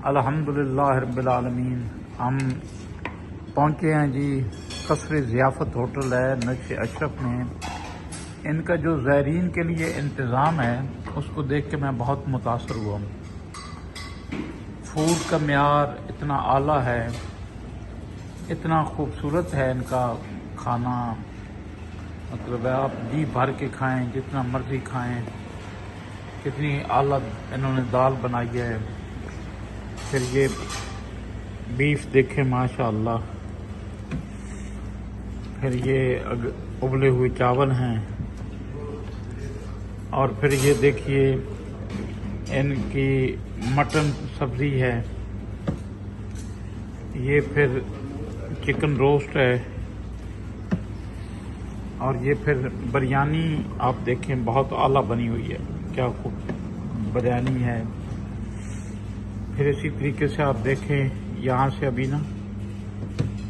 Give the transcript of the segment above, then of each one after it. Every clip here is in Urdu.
الحمدللہ رب العالمین۔ ہم پہنچے ہیں جی قصر ضیافت ہوٹل ہے نجف اشرف میں۔ ان کا جو زائرین کے لیے انتظام ہے اس کو دیکھ کے میں بہت متاثر ہوا ہوں۔ فوڈ کا معیار اتنا اعلیٰ ہے، اتنا خوبصورت ہے ان کا کھانا، مطلب ہے آپ جی بھر کے کھائیں، جتنا مرضی کھائیں۔ کتنی اعلیٰ انہوں نے دال بنائی ہے۔ پھر یہ بیف دیکھیں ماشاءاللہ، پھر یہ ابلے ہوئے چاول ہیں، اور پھر یہ دیکھیے ان کی مٹن سبزی ہے، یہ پھر چکن روسٹ ہے، اور یہ پھر بریانی آپ دیکھیں بہت اعلیٰ بنی ہوئی ہے، کیا خوب بریانی ہے۔ پھر اسی طریقے سے آپ دیکھیں یہاں سے ابھی نا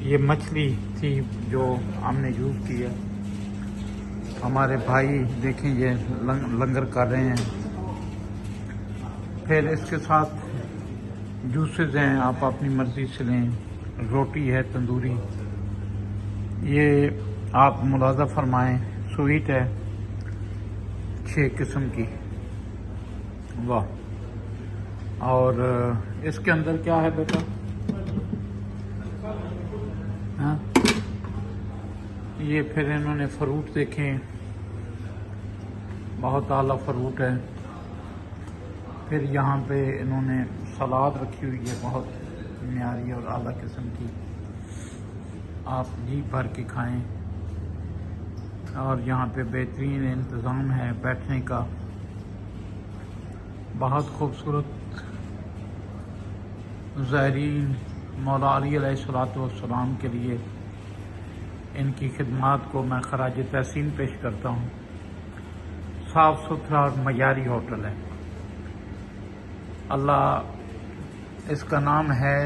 یہ مچھلی تھی جو ہم نے یوز کی ہے۔ ہمارے بھائی دیکھیں یہ لنگر کر رہے ہیں۔ پھر اس کے ساتھ جوسز ہیں، آپ اپنی مرضی سے لیں۔ روٹی ہے تندوری، یہ آپ ملاحظہ فرمائیں، سویٹ ہے 6 قسم کی، واہ۔ اور اس کے اندر کیا ہے بیٹا؟ ہاں یہ پھر انہوں نے فروٹ دیکھیں، بہت اعلیٰ فروٹ ہے۔ پھر یہاں پہ انہوں نے سلاد رکھی ہوئی ہے، بہت معیاری اور اعلیٰ قسم کی، آپ جی بھر کے کھائیں۔ اور یہاں پہ بہترین انتظام ہے بیٹھنے کا، بہت خوبصورت۔ زائرین مولا علی علیہ السلام کے لیے ان کی خدمات کو میں خراج تحسین پیش کرتا ہوں۔ صاف ستھرا اور معیاری ہوٹل ہے۔ اللہ، اس کا نام ہے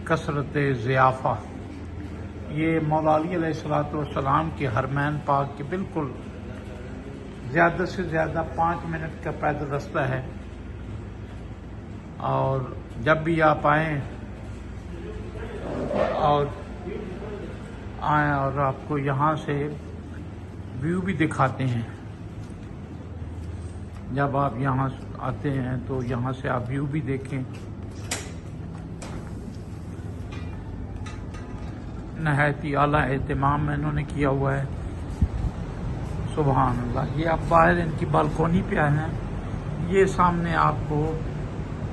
کثرت ضیافہ۔ یہ مولا علی علیہ السلام کے حرمین پاک کے بالکل زیادہ سے زیادہ 5 منٹ کا پیدل رستہ ہے، اور جب بھی آپ آئیں اور آپ کو یہاں سے ویو بھی دکھاتے ہیں۔ جب آپ یہاں آتے ہیں تو یہاں سے آپ ویو بھی دیکھیں۔ نہایت ہی اعلیٰ اہتمام انہوں نے کیا ہوا ہے، سبحان اللہ۔ یہ آپ باہر ان کی بالکونی پہ آئے ہیں، یہ سامنے آپ کو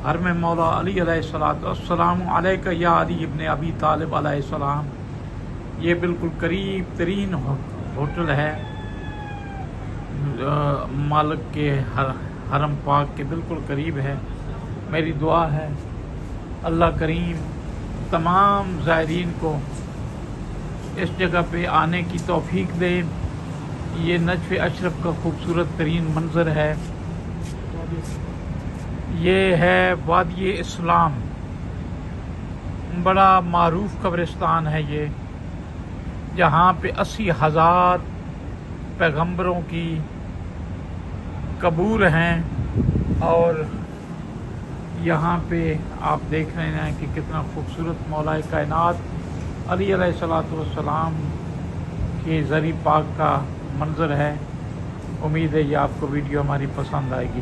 حرم مولا علی علیہ السلام علیکہ یا علی ابن ابی طالب علیہ السلام، یہ بالکل قریب ترین ہوٹل ہے مالک کے حرم پاک کے بالکل قریب ہے۔ میری دعا ہے اللہ کریم تمام زائرین کو اس جگہ پہ آنے کی توفیق دے۔ یہ نجف اشرف کا خوبصورت ترین منظر ہے۔ یہ ہے وادی اسلام، بڑا معروف قبرستان ہے یہ، جہاں پہ 80,000 پیغمبروں کی قبور ہیں۔ اور یہاں پہ آپ دیکھ رہے ہیں کہ کتنا خوبصورت مولا کائنات علی علیہ السلام کے زری پاک کا منظر ہے۔ امید ہے یہ آپ کو ویڈیو ہماری پسند آئے گی۔